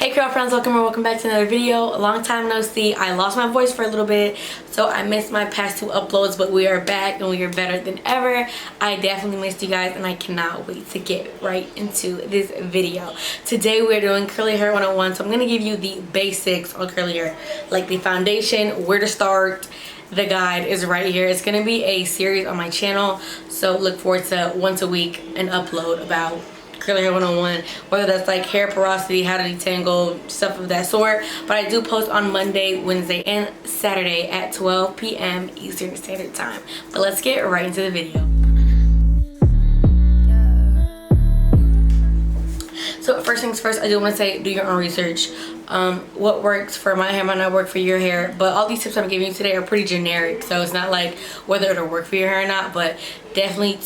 Hey Curlfriends, welcome back to another video. A long time no see. I lost my voice for a little bit, so I missed my past 2 uploads, but we are back and we are better than ever. I definitely missed you guys and I cannot wait to get right into this video. Today we're doing curly hair 101, so I'm going to give you the basics on curly hair, like the foundation, where to start. The guide is right here. It's going to be a series on my channel, so look forward to once a week an upload about curly hair 101, whether that's like hair porosity, how to detangle, stuff of that sort. But I do post on Monday, Wednesday, and Saturday at 12 p.m. Eastern Standard Time. But let's get right into the video. So first things first, I do want to say, do your own research. What works for my hair might not work for your hair, but all these tips I'm giving you today are pretty generic, so it's not like whether it'll work for your hair or not, but definitely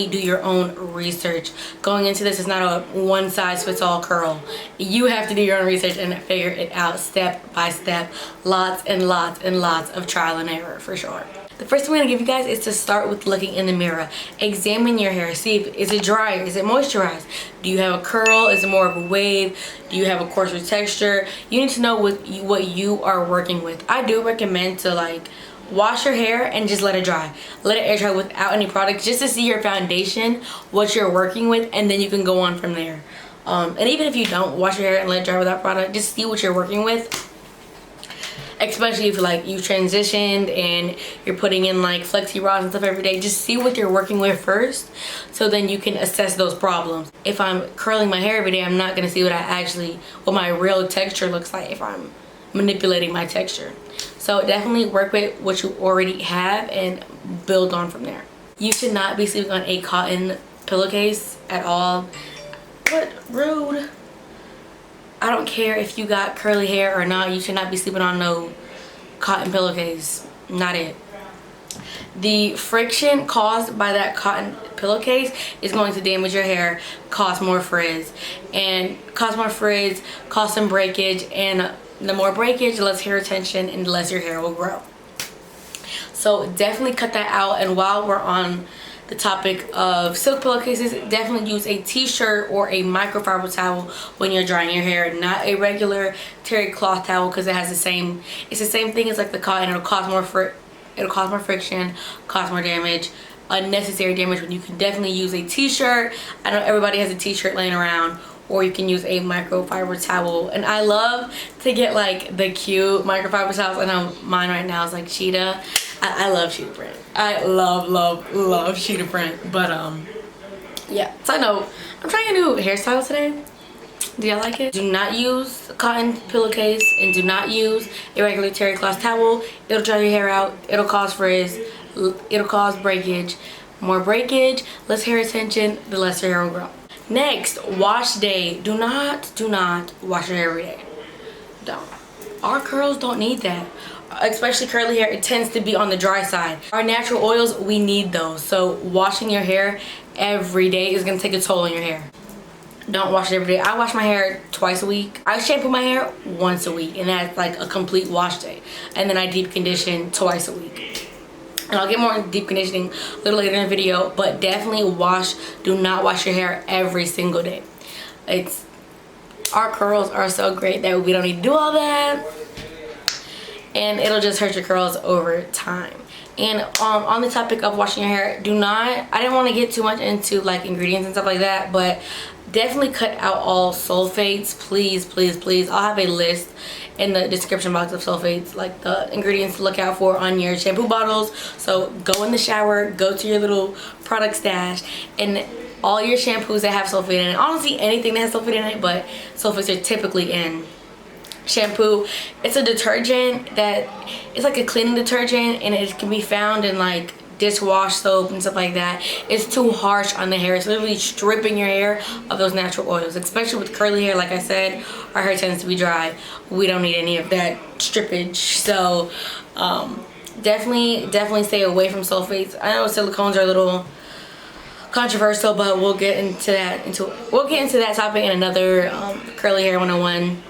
do your own research. Going into this is not a one-size-fits-all curl. You have to do your own research and figure it out step by step. Lots and lots and lots of trial and error for sure. The first thing I'm going to give you guys is to start with looking in the mirror. Examine your hair. See, is it dry? Is it moisturized? Do you have a curl? Is it more of a wave? Do you have a coarser texture? You need to know what you are working with. I do recommend to like wash your hair and just let it dry. Let it air dry without any products, just to see your foundation, what you're working with, and then you can go on from there. And even if you don't wash your hair and let it dry without product, just see what you're working with. Especially if like you transitioned and you're putting in like flexi rods and stuff every day, just see what you're working with first, so then you can assess those problems. If I'm curling my hair every day, I'm not gonna see what my real texture looks like if I'm manipulating my texture. So definitely work with what you already have and build on from there. You should not be sleeping on a cotton pillowcase at all. What? Rude. I don't care if you got curly hair or not, you should not be sleeping on no cotton pillowcase. Not it. The friction caused by that cotton pillowcase is going to damage your hair, cause more frizz, cause some breakage, and the more breakage, the less hair retention, and the less your hair will grow. So definitely cut that out. And while we're on the topic of silk pillowcases, definitely use a t-shirt or a microfiber towel when you're drying your hair, not a regular terry cloth towel, because it's the same thing as like the cotton. It'll cause more friction, cause more damage, unnecessary damage, when you can definitely use a t-shirt. I know everybody has a t-shirt laying around, or you can use a microfiber towel. And I love to get like the cute microfiber towels. I know mine right now is like cheetah. I love cheetah print. I love cheetah print. But yeah, so I know I'm trying a new hairstyle today. Do y'all like it? Do not use a cotton pillowcase, and do not use a regular terry cloth towel. It'll dry your hair out, it'll cause frizz, it'll cause breakage. More breakage, less hair retention, the less your hair will grow. Next, wash day. Do not wash your hair every day. Don't. Our curls don't need that. Especially curly hair, it tends to be on the dry side. Our natural oils, we need those. So washing your hair every day is gonna take a toll on your hair. Don't wash it every day. I wash my hair twice a week. I shampoo my hair once a week, and that's like a complete wash day. And then I deep condition twice a week. And I'll get more into deep conditioning a little later in the video, but definitely do not wash your hair every single day. Our curls are so great that we don't need to do all that, and it'll just hurt your curls over time. And on the topic of washing your hair, I didn't want to get too much into like ingredients and stuff like that, but definitely cut out all sulfates, please. I'll have a list in the description box of sulfates, like the ingredients to look out for on your shampoo bottles. So go in the shower, go to your little product stash, and all your shampoos that have sulfate in it, honestly anything that has sulfate in it, but sulfates are typically in shampoo. It's a detergent it's like a cleaning detergent, and it can be found in like dishwash soap and stuff like that. It's too harsh on the hair. It's literally stripping your hair of those natural oils, especially with curly hair. Like I said, our hair tends to be dry. We don't need any of that strippage. So definitely stay away from sulfates. I know silicones are a little controversial, but we'll get into that topic in another curly hair 101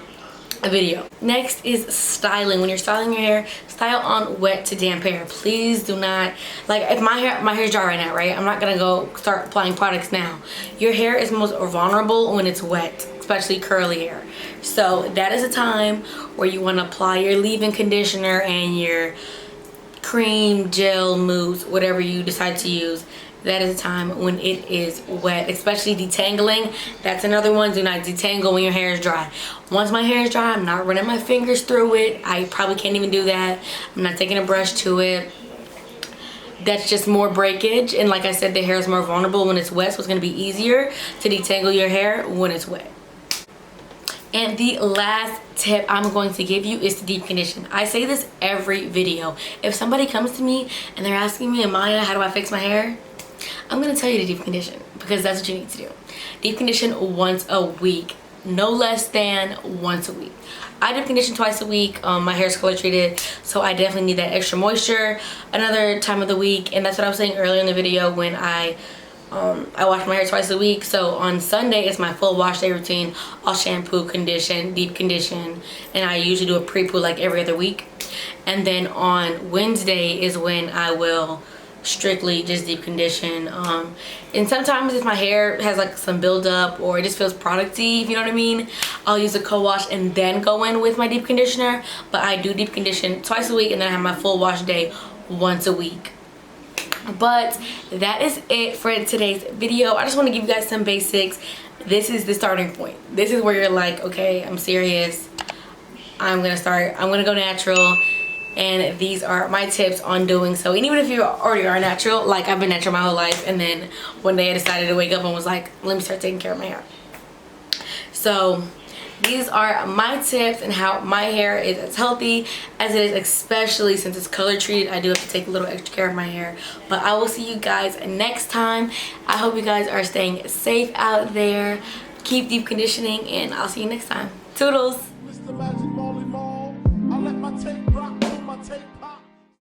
video. Next is styling. When you're styling your hair, style on wet to damp hair. Please do not, like, if my hair's dry right now, right? I'm not gonna go start applying products now. Your hair is most vulnerable when it's wet, especially curly hair. So that is a time where you want to apply your leave-in conditioner and your cream, gel, mousse, whatever you decide to use. That is a time when it is wet, especially detangling. That's another one. Do not detangle when your hair is dry. Once my hair is dry, I'm not running my fingers through it. I probably can't even do that. I'm not taking a brush to it. That's just more breakage, and like I said, the hair is more vulnerable when it's wet, so it's going to be easier to detangle your hair when it's wet. And the last tip I'm going to give you is to deep condition. I say this every video. If somebody comes to me and they're asking me, Amaya, how do I fix my hair? I'm going to tell you to deep condition, because that's what you need to do. Deep condition once a week, no less than once a week. I deep condition twice a week. My hair is color treated, so I definitely need that extra moisture another time of the week. And that's what I was saying earlier in the video when I wash my hair twice a week. So on Sunday is my full wash day routine. I'll shampoo, condition, deep condition, and I usually do a pre-poo like every other week. And then on Wednesday is when I will strictly just deep condition. And sometimes if my hair has like some buildup or it just feels producty, if you know what I mean, I'll use a co-wash and then go in with my deep conditioner. But I do deep condition twice a week, and then I have my full wash day once a week. But that is it for today's video. I just want to give you guys some basics. This is the starting point. This is where you're like, okay, I'm serious. I'm gonna go natural. And these are my tips on doing so. And even if you already are natural, like I've been natural my whole life, and then one day I decided to wake up and was like, let me start taking care of my hair. So these are my tips and how my hair is as healthy as it is, especially since it's color treated. I do have to take a little extra care of my hair. But I will see you guys next time. I hope you guys are staying safe out there. Keep deep conditioning, and I'll see you next time. Toodles!